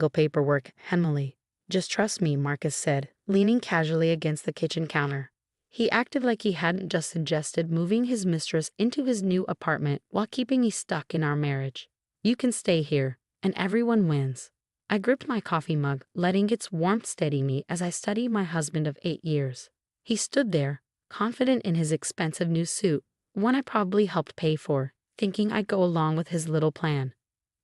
legal paperwork, Emily. Just trust me, Marcus said, leaning casually against the kitchen counter. He acted like he hadn't just suggested moving his mistress into his new apartment while keeping me stuck in our marriage. You can stay here, and everyone wins. I gripped my coffee mug, letting its warmth steady me as I studied my husband of 8 years. He stood there, confident in his expensive new suit, one I probably helped pay for, thinking I'd go along with his little plan.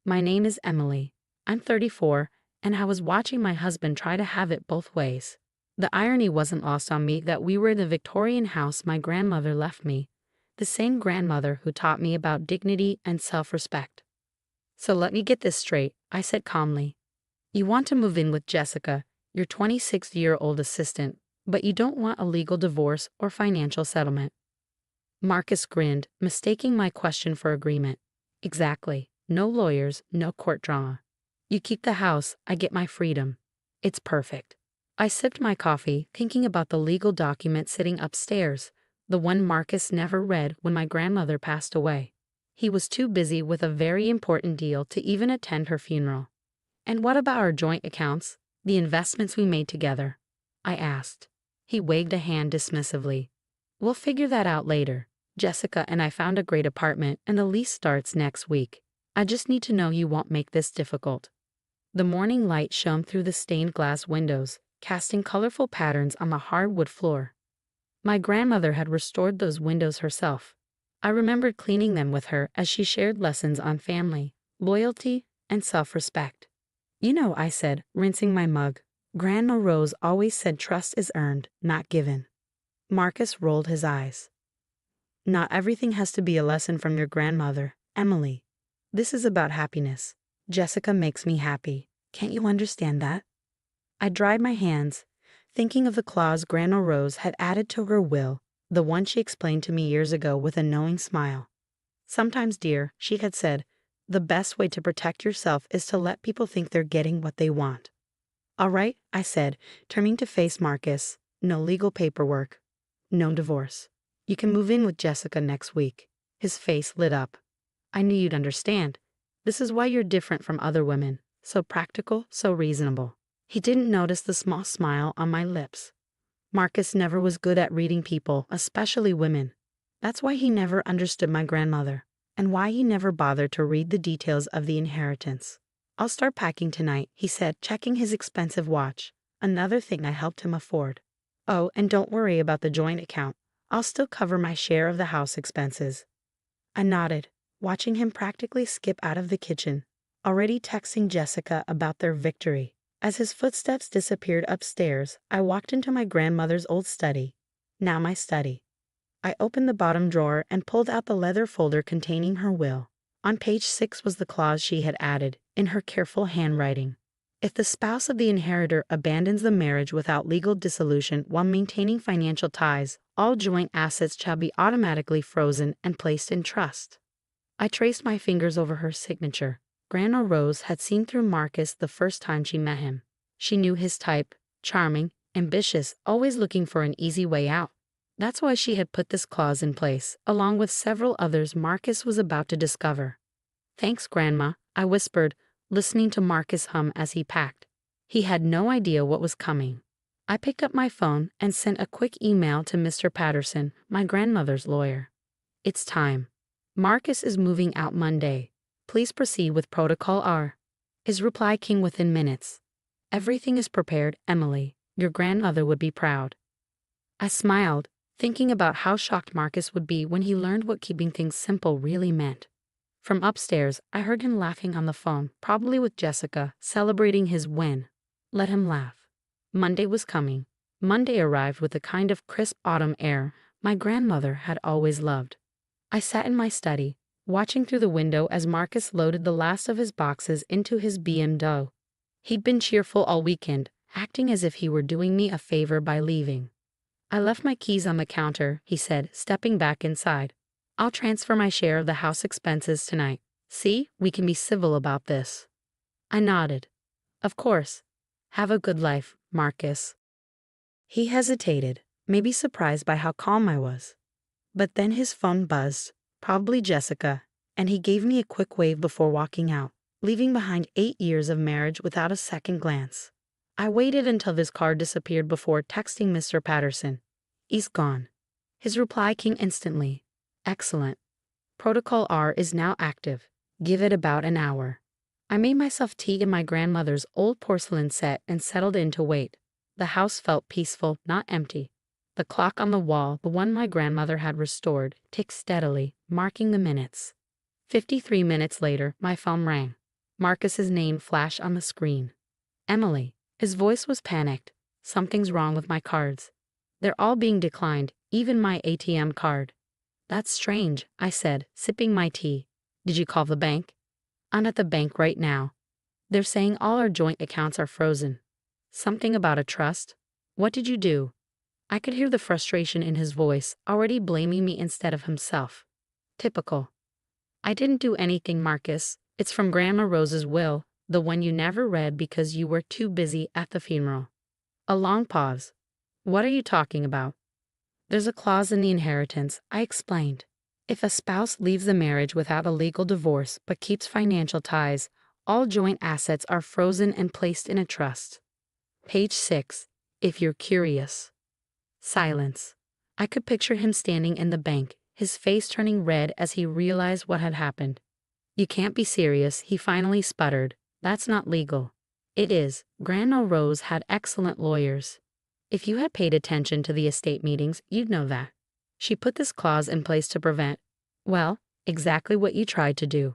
My name is Emily. I'm 34, and I was watching my husband try to have it both ways. The irony wasn't lost on me that we were in the Victorian house my grandmother left me, the same grandmother who taught me about dignity and self-respect. So let me get this straight, I said calmly. You want to move in with Jessica, your 26-year-old assistant, but you don't want a legal divorce or financial settlement. Marcus grinned, mistaking my question for agreement. Exactly. No lawyers, no court drama. You keep the house, I get my freedom. It's perfect. I sipped my coffee, thinking about the legal document sitting upstairs, the one Marcus never read when my grandmother passed away. He was too busy with a very important deal to even attend her funeral. And what about our joint accounts, the investments we made together? I asked. He waved a hand dismissively. We'll figure that out later. Jessica and I found a great apartment and the lease starts next week. I just need to know you won't make this difficult. The morning light shone through the stained glass windows, casting colorful patterns on the hardwood floor. My grandmother had restored those windows herself. I remembered cleaning them with her as she shared lessons on family, loyalty, and self-respect. You know, I said, rinsing my mug, Grandma Rose always said trust is earned, not given. Marcus rolled his eyes. Not everything has to be a lesson from your grandmother, Emily. This is about happiness. Jessica makes me happy. Can't you understand that? I dried my hands, thinking of the clause Grandma Rose had added to her will, the one she explained to me years ago with a knowing smile. Sometimes, dear, she had said, the best way to protect yourself is to let people think they're getting what they want. All right, I said, turning to face Marcus. No legal paperwork. No divorce. You can move in with Jessica next week. His face lit up. I knew you'd understand. This is why you're different from other women. So practical, so reasonable. He didn't notice the small smile on my lips. Marcus never was good at reading people, especially women. That's why he never understood my grandmother, and why he never bothered to read the details of the inheritance. I'll start packing tonight, he said, checking his expensive watch, another thing I helped him afford. Oh, and don't worry about the joint account. I'll still cover my share of the house expenses. I nodded, watching him practically skip out of the kitchen, already texting Jessica about their victory. As his footsteps disappeared upstairs, I walked into my grandmother's old study, now my study. I opened the bottom drawer and pulled out the leather folder containing her will. On page 6 was the clause she had added, in her careful handwriting. If the spouse of the inheritor abandons the marriage without legal dissolution while maintaining financial ties, all joint assets shall be automatically frozen and placed in trust. I traced my fingers over her signature. Grandma Rose had seen through Marcus the first time she met him. She knew his type, charming, ambitious, always looking for an easy way out. That's why she had put this clause in place, along with several others Marcus was about to discover. Thanks, Grandma, I whispered, listening to Marcus hum as he packed. He had no idea what was coming. I picked up my phone and sent a quick email to Mr. Patterson, my grandmother's lawyer. It's time. Marcus is moving out Monday. Please proceed with Protocol R. His reply came within minutes. Everything is prepared, Emily. Your grandmother would be proud. I smiled, thinking about how shocked Marcus would be when he learned what keeping things simple really meant. From upstairs, I heard him laughing on the phone, probably with Jessica, celebrating his win. Let him laugh. Monday was coming. Monday arrived with a kind of crisp autumn air my grandmother had always loved. I sat in my study, watching through the window as Marcus loaded the last of his boxes into his BMW. He'd been cheerful all weekend, acting as if he were doing me a favor by leaving. I left my keys on the counter, he said, stepping back inside. I'll transfer my share of the house expenses tonight. See, we can be civil about this. I nodded. Of course. Have a good life, Marcus. He hesitated, maybe surprised by how calm I was. But then his phone buzzed, probably Jessica, and he gave me a quick wave before walking out. leaving behind 8 years of marriage without a second glance. I waited until this card disappeared before texting Mr. Patterson. He's gone. His reply came instantly. Excellent. Protocol R is now active. Give it about an hour. I made myself tea in my grandmother's old porcelain set and settled in to wait. The house felt peaceful, not empty. The clock on the wall, the one my grandmother had restored, ticked steadily, marking the minutes. 53 minutes later, my phone rang. Marcus's name flashed on the screen. Emily. His voice was panicked. Something's wrong with my cards. They're all being declined, even my ATM card. That's strange, I said, sipping my tea. Did you call the bank? I'm at the bank right now. They're saying all our joint accounts are frozen. Something about a trust? What did you do? I could hear the frustration in his voice, already blaming me instead of himself. Typical. I didn't do anything, Marcus. It's from Grandma Rose's will, the one you never read because you were too busy at the funeral. A long pause. What are you talking about? There's a clause in the inheritance, I explained. If a spouse leaves the marriage without a legal divorce but keeps financial ties, all joint assets are frozen and placed in a trust. Page 6, if you're curious. Silence. I could picture him standing in the bank, his face turning red as he realized what had happened. You can't be serious, he finally sputtered. That's not legal. It is. Grandma Rose had excellent lawyers. If you had paid attention to the estate meetings, you'd know that. She put this clause in place to prevent, well, exactly what you tried to do.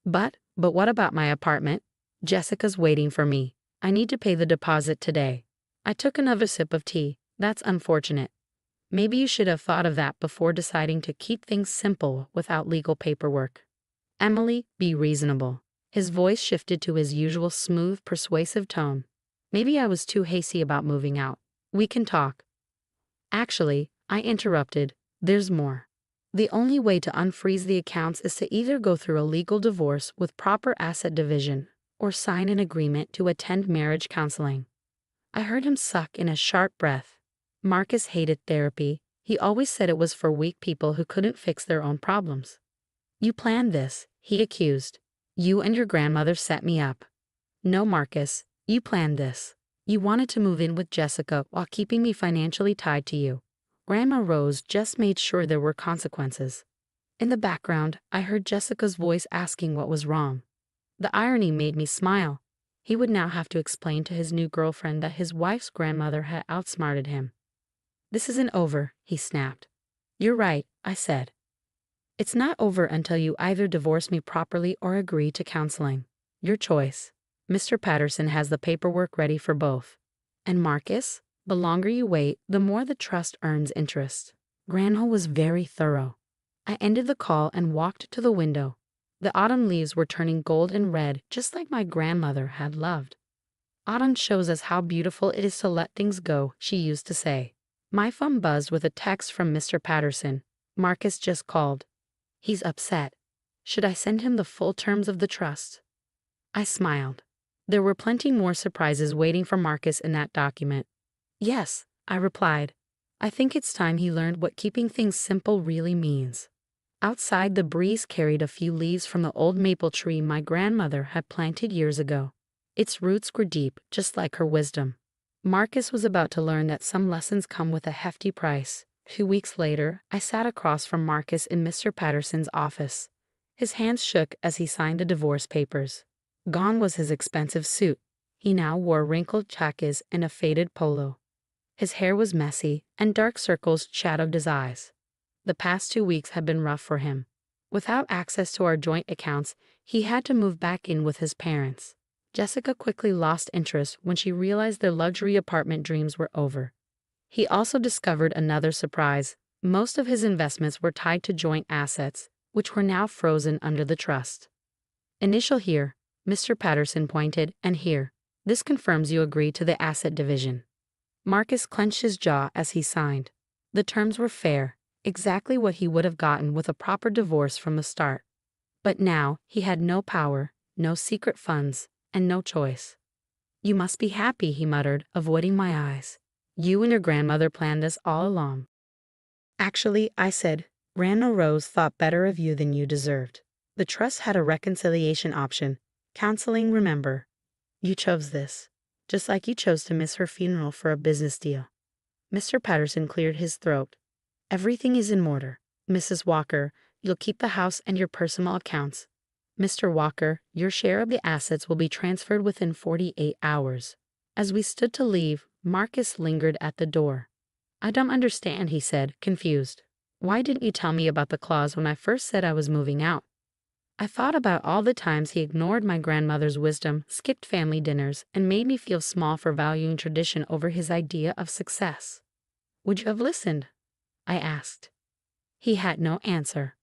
But what about my apartment? Jessica's waiting for me. I need to pay the deposit today. I took another sip of tea. That's unfortunate. Maybe you should have thought of that before deciding to keep things simple without legal paperwork. Emily, be reasonable. His voice shifted to his usual smooth, persuasive tone. Maybe I was too hasty about moving out. We can talk. Actually, I interrupted. There's more. The only way to unfreeze the accounts is to either go through a legal divorce with proper asset division or sign an agreement to attend marriage counseling. I heard him suck in a sharp breath. Marcus hated therapy. He always said it was for weak people who couldn't fix their own problems. You planned this, he accused. You and your grandmother set me up. No, Marcus, you planned this. You wanted to move in with Jessica while keeping me financially tied to you. Grandma Rose just made sure there were consequences. In the background, I heard Jessica's voice asking what was wrong. The irony made me smile. He would now have to explain to his new girlfriend that his wife's grandmother had outsmarted him. This isn't over, he snapped. You're right, I said. It's not over until you either divorce me properly or agree to counseling. Your choice. Mr. Patterson has the paperwork ready for both. And Marcus, the longer you wait, the more the trust earns interest. Grandma was very thorough. I ended the call and walked to the window. The autumn leaves were turning gold and red, just like my grandmother had loved. Autumn shows us how beautiful it is to let things go, she used to say. My phone buzzed with a text from Mr. Patterson. Marcus just called. He's upset. Should I send him the full terms of the trust? I smiled. There were plenty more surprises waiting for Marcus in that document. Yes, I replied. I think it's time he learned what keeping things simple really means. Outside, the breeze carried a few leaves from the old maple tree my grandmother had planted years ago. Its roots grew deep, just like her wisdom. Marcus was about to learn that some lessons come with a hefty price. 2 weeks later, I sat across from Marcus in Mr. Patterson's office. His hands shook as he signed the divorce papers. Gone was his expensive suit. He now wore wrinkled khakis and a faded polo. His hair was messy, and dark circles shadowed his eyes. The past 2 weeks had been rough for him. Without access to our joint accounts, he had to move back in with his parents. Jessica quickly lost interest when she realized their luxury apartment dreams were over. He also discovered another surprise. Most of his investments were tied to joint assets, which were now frozen under the trust. Initial here, Mr. Patterson pointed, and here. This confirms you agree to the asset division. Marcus clenched his jaw as he signed. The terms were fair, exactly what he would have gotten with a proper divorce from the start. But now he had no power, no secret funds, and no choice. You must be happy, he muttered, avoiding my eyes. You and your grandmother planned this all along. Actually, I said, Grandma Rose thought better of you than you deserved. The trust had a reconciliation option. Counseling, remember, you chose this, just like you chose to miss her funeral for a business deal. Mr. Patterson cleared his throat. Everything is in order. Mrs. Walker, you'll keep the house and your personal accounts. Mr. Walker, your share of the assets will be transferred within 48 hours. As we stood to leave, Marcus lingered at the door. I don't understand, he said, confused. Why didn't you tell me about the clause when I first said I was moving out? I thought about all the times he ignored my grandmother's wisdom, skipped family dinners, and made me feel small for valuing tradition over his idea of success. Would you have listened? I asked. He had no answer.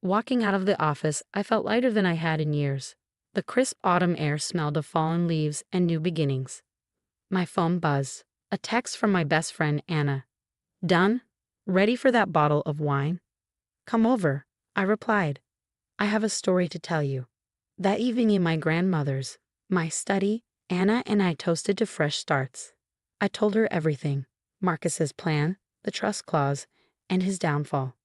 Walking out of the office, I felt lighter than I had in years. The crisp autumn air smelled of fallen leaves and new beginnings. My phone buzzed. A text from my best friend, Anna. Done? Ready for that bottle of wine? Come over, I replied. I have a story to tell you. That evening in my grandmother's, my study, Anna and I toasted to fresh starts. I told her everything, Marcus's plan, the trust clause, and his downfall.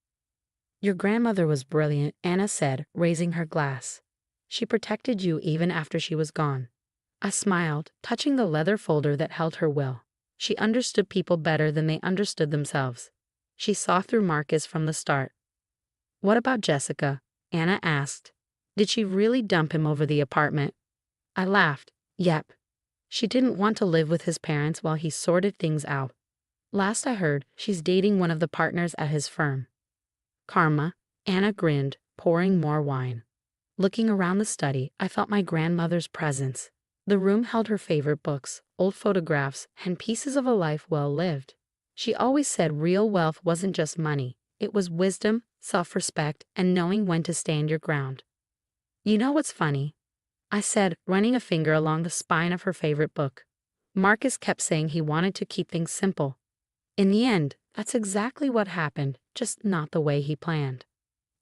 Your grandmother was brilliant, Anna said, raising her glass. She protected you even after she was gone. I smiled, touching the leather folder that held her will. She understood people better than they understood themselves. She saw through Marcus from the start. What about Jessica? Anna asked. Did she really dump him over the apartment? I laughed. Yep. She didn't want to live with his parents while he sorted things out. Last I heard, she's dating one of the partners at his firm. Karma, Anna grinned, pouring more wine. Looking around the study, I felt my grandmother's presence. The room held her favorite books, old photographs, and pieces of a life well lived. She always said real wealth wasn't just money. It was wisdom, self-respect, and knowing when to stand your ground. You know what's funny? I said, running a finger along the spine of her favorite book. Marcus kept saying he wanted to keep things simple. In the end, that's exactly what happened, just not the way he planned.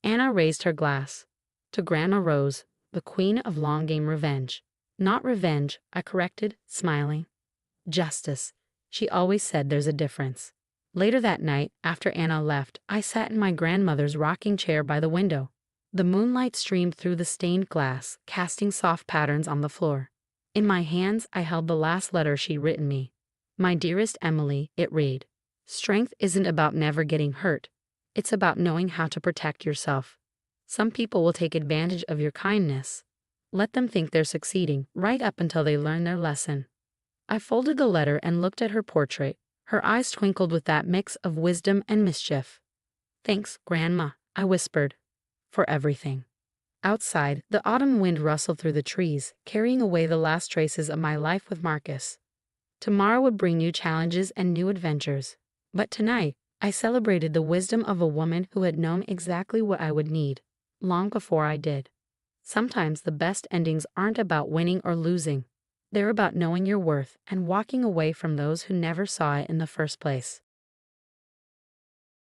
Anna raised her glass. To Grandma Rose, the queen of long-game revenge. Not revenge, I corrected, smiling. Justice. She always said there's a difference. Later that night, after Anna left, I sat in my grandmother's rocking chair by the window. The moonlight streamed through the stained glass, casting soft patterns on the floor. In my hands, I held the last letter she'd written me. My dearest Emily, it read. Strength isn't about never getting hurt. It's about knowing how to protect yourself. Some people will take advantage of your kindness. Let them think they're succeeding, right up until they learn their lesson. I folded the letter and looked at her portrait. Her eyes twinkled with that mix of wisdom and mischief. Thanks, Grandma, I whispered, for everything. Outside, the autumn wind rustled through the trees, carrying away the last traces of my life with Marcus. Tomorrow would bring new challenges and new adventures. But tonight, I celebrated the wisdom of a woman who had known exactly what I would need, long before I did. Sometimes the best endings aren't about winning or losing. They're about knowing your worth and walking away from those who never saw it in the first place.